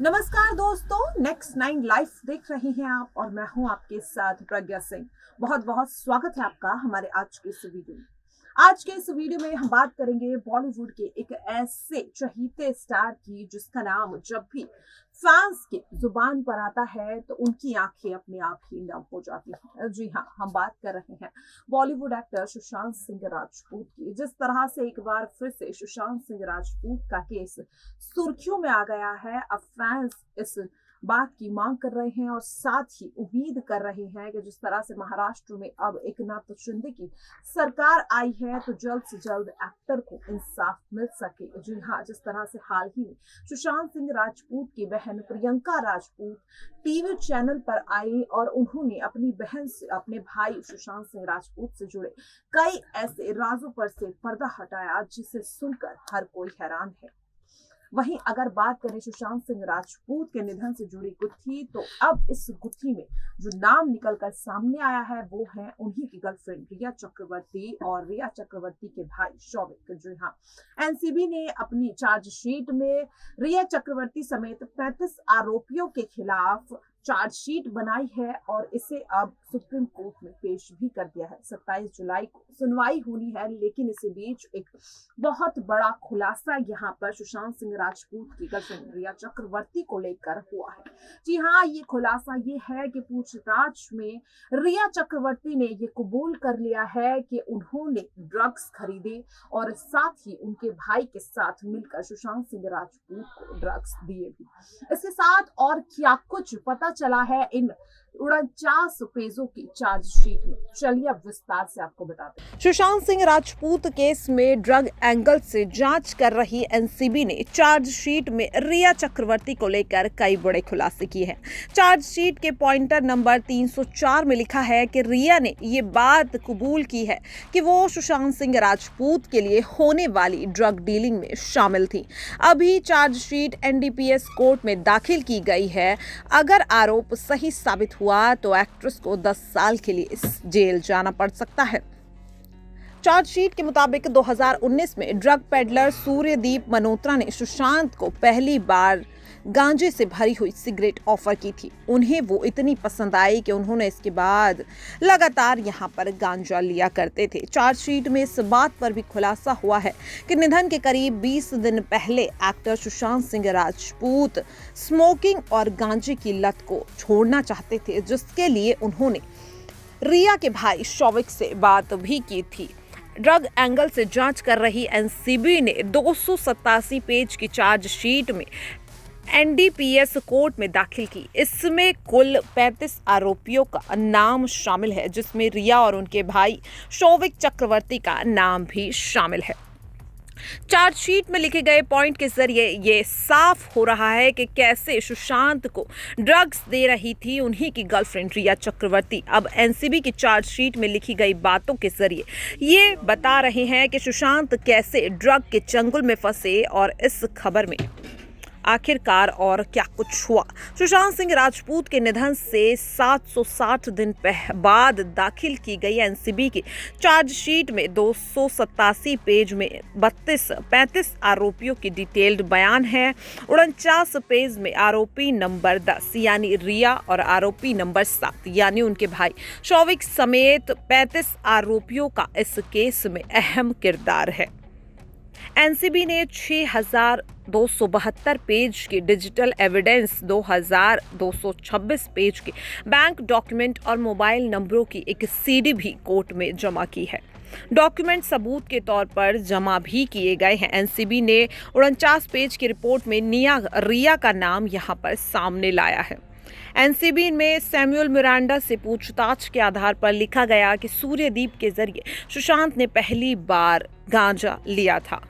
नमस्कार दोस्तों, next nine live देख रहे हैं आप और मैं हूं आपके साथ प्रज्ञा सिंह। बहुत बहुत स्वागत है आपका हमारे आज के इस वीडियो में। आज के इस वीडियो में हम बात करेंगे बॉलीवुड के एक ऐसे चहीते स्टार की जिसका नाम जब भी फैंस के जुबान पर आता है तो उनकी आंखें अपने आप ही नम हो जाती हैं। जी हाँ, हम बात कर रहे हैं बॉलीवुड एक्टर सुशांत सिंह राजपूत की। जिस तरह से एक बार फिर से सुशांत सिंह राजपूत का केस सुर्खियों में आ गया है, अब फैंस इस बात की मांग कर रहे हैं और साथ ही उम्मीद कर रहे हैं कि जिस तरह से महाराष्ट्र में अब एकनाथ शिंदे की सरकार आई है तो जल्द से जल्द एक्टर को इंसाफ मिल सके। जी हाँ, जिस तरह से हाल ही में सुशांत सिंह राजपूत की बहन प्रियंका राजपूत टीवी चैनल पर आई और उन्होंने अपनी बहन से अपने भाई सुशांत सिंह राजपूत से जुड़े कई ऐसे राजों पर से पर्दा हटाया जिसे सुनकर हर कोई हैरान है। वहीं अगर बात करें सुशांत सिंह राजपूत के निधन से जुड़ी गुत्थी, तो अब इस गुत्थी में जो नाम निकलकर सामने आया है वो है उन्हीं की गर्लफ्रेंड रिया चक्रवर्ती और रिया चक्रवर्ती के भाई शौविक। जी हाँ, एनसीबी ने अपनी चार्जशीट में रिया चक्रवर्ती समेत 35 आरोपियों के खिलाफ चार्जशीट बनाई है और इसे अब सुप्रीम कोर्ट में पेश भी कर दिया है। 27 जुलाई को सुनवाई होनी है, लेकिन इसी बीच एक बहुत बड़ा खुलासा यहाँ पर सुशांत सिंह राजपूत की गर्लफ्रेंड रिया चक्रवर्ती को लेकर हुआ है। जी हाँ, ये खुलासा ये है कि पूछताछ में रिया चक्रवर्ती ने ये कबूल कर लिया है कि उन्होंने ड्रग्स खरीदे और साथ ही उनके भाई के साथ मिलकर सुशांत सिंह राजपूत को ड्रग्स दिए भी। इसके साथ और क्या कुछ पता चला है इन 49 पेजों की चार्जशीट में, चलिए अब विस्तार से आपको बताते हैं। सुशांत सिंह राजपूत केस में ड्रग एंगल से जांच कर रही एनसीबी ने चार्जशीट में रिया चक्रवर्ती को लेकर कई बड़े खुलासे किए हैं। चार्जशीट के पॉइंटर नंबर 304 में लिखा है कि रिया ने ये बात कबूल की है कि वो सुशांत सिंह राजपूत के लिए होने वाली ड्रग डीलिंग में शामिल थी। अभी चार्जशीट एनडीपीएस कोर्ट में दाखिल की गई है। अगर आरोप सही साबित हुआ तो एक्ट्रेस को 10 साल के लिए जेल जाना पड़ सकता है। चार्जशीट के मुताबिक 2019 में ड्रग पेडलर सूर्यदीप मल्होत्रा ने सुशांत को पहली बार गांजे से भरी हुई सिगरेट ऑफर की थी। उन्हें वो इतनी पसंद आई कि उन्होंने इसके बाद लगातार यहां पर गांजा लिया करते थे। चार्जशीट में इस बात पर भी खुलासा हुआ है कि निधन के करीब 20 दिन पहले एक्टर सुशांत सिंह राजपूत स्मोकिंग और गांजे की लत को छोड़ना चाहते थे, जिसके लिए उन्होंने रिया के भाई शौविक से बात भी की थी। ड्रग एंगल से जांच कर रही एनसीबी ने 287 पेज की चार्जशीट में एनडीपीएस कोर्ट में दाखिल की। इसमें कुल 35 आरोपियों का नाम शामिल है, जिसमें रिया और उनके भाई शौविक चक्रवर्ती का नाम भी शामिल है। चार्जशीट में लिखे गए पॉइंट के जरिए ये साफ हो रहा है कि कैसे सुशांत को ड्रग्स दे रही थी उन्हीं की गर्लफ्रेंड रिया चक्रवर्ती। अब एनसीबी की चार्जशीट में लिखी गई बातों के जरिए ये बता रहे हैं कि सुशांत कैसे ड्रग के चंगुल में फंसे और इस खबर में आखिरकार और क्या कुछ हुआ। सुशांत सिंह राजपूत के निधन से 760 दिन बाद दाखिल की गई एनसीबी की चार्जशीट में 287 पेज में 35 आरोपियों की डिटेल्ड बयान है। 49 पेज में आरोपी नंबर 10 यानी रिया और आरोपी नंबर 7 यानी उनके भाई शौविक समेत 35 आरोपियों का इस केस में अहम किरदार है। एनसीबी ने 6272 पेज की डिजिटल एविडेंस, 2226 पेज के बैंक डॉक्यूमेंट और मोबाइल नंबरों की एक सीडी भी कोर्ट में जमा की है। डॉक्यूमेंट सबूत के तौर पर जमा भी किए गए हैं। एनसीबी ने 49 पेज की रिपोर्ट में रिया का नाम यहां पर सामने लाया है। एनसीबी में सैमुअल मिरांडा से पूछताछ के आधार पर लिखा गया कि सूर्यदीप के जरिए सुशांत ने पहली बार गांजा लिया था।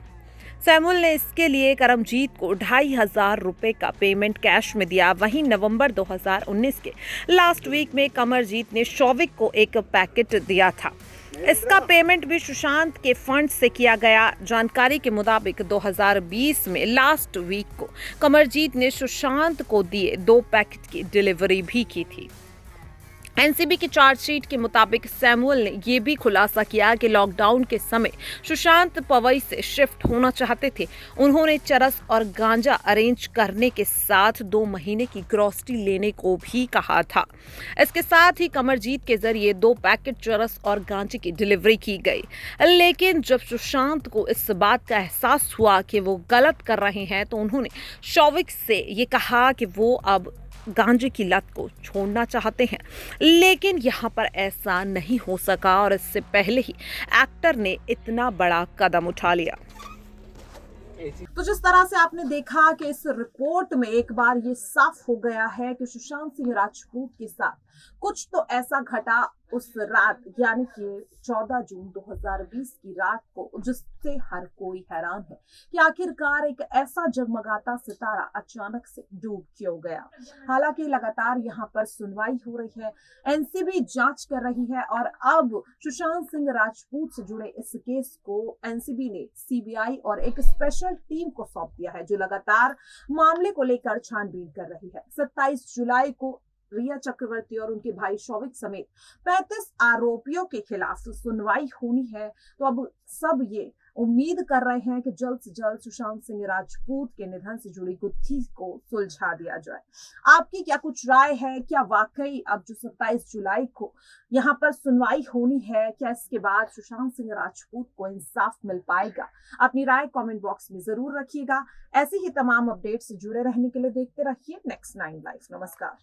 सैमुअल ने इसके लिए करमजीत को 2500 रुपए का पेमेंट कैश में दिया। वहीं नवंबर 2019 के लास्ट वीक में कमरजीत ने शौविक को एक पैकेट दिया था। इसका पेमेंट भी सुशांत के फंड से किया गया। जानकारी के मुताबिक 2020 में लास्ट वीक को कमरजीत ने सुशांत को दिए 2 पैकेट की डिलीवरी भी की थी। एनसीबी की चार्जशीट के मुताबिक सैमुअल ने यह भी खुलासा किया कि लॉकडाउन के समय सुशांत पवई से शिफ्ट होना चाहते थे। उन्होंने चरस और गांजा अरेंज करने के साथ 2 महीने की ग्रॉसरी लेने को भी कहा था। इसके साथ ही कमरजीत के जरिए 2 पैकेट चरस और गांजे की डिलीवरी की गई। लेकिन जब सुशांत को इस बात का एहसास हुआ कि वो गलत कर रहे हैं तो उन्होंने शौविक से ये कहा कि वो अब गांजे की लत को छोड़ना चाहते हैं, लेकिन यहाँ पर ऐसा नहीं हो सका और इससे पहले ही एक्टर ने इतना बड़ा कदम उठा लिया। तो जिस तरह से आपने देखा कि इस रिपोर्ट में एक बार ये साफ हो गया है कि सुशांत सिंह राजपूत के साथ कुछ तो ऐसा घटा उस रात, यानी कि 14 जून 2020 की रात को, जिससे हर कोई हैरान है कि आखिरकार एक ऐसा जगमगाता सितारा अचानक से डूब क्यों गया। हालांकि लगातार यहाँ पर सुनवाई हो रही है, एनसीबी जांच कर रही है और अब सुशांत सिंह राजपूत से जुड़े इस केस को एनसीबी ने सीबीआई और एक स्पेशल टीम को सौंप दिया है, जो लगातार मामले को लेकर छानबीन कर रही है। 27 जुलाई को रिया चक्रवर्ती और उनके भाई शौविक समेत 35 आरोपियों के खिलाफ सुनवाई होनी है। तो अब सब ये उम्मीद कर रहे हैं कि जल्द से जल्द सुशांत सिंह राजपूत के निधन से जुड़ी गुत्थी को सुलझा दिया जाए। आपकी क्या कुछ राय है? क्या वाकई अब जो 27 जुलाई को यहाँ पर सुनवाई होनी है, क्या इसके बाद सुशांत सिंह राजपूत को इंसाफ मिल पाएगा? अपनी राय कमेंट बॉक्स में जरूर रखिएगा। ऐसी ही तमाम अपडेट से जुड़े रहने के लिए देखते रहिए नेक्स्ट 9 लाइव। नमस्कार।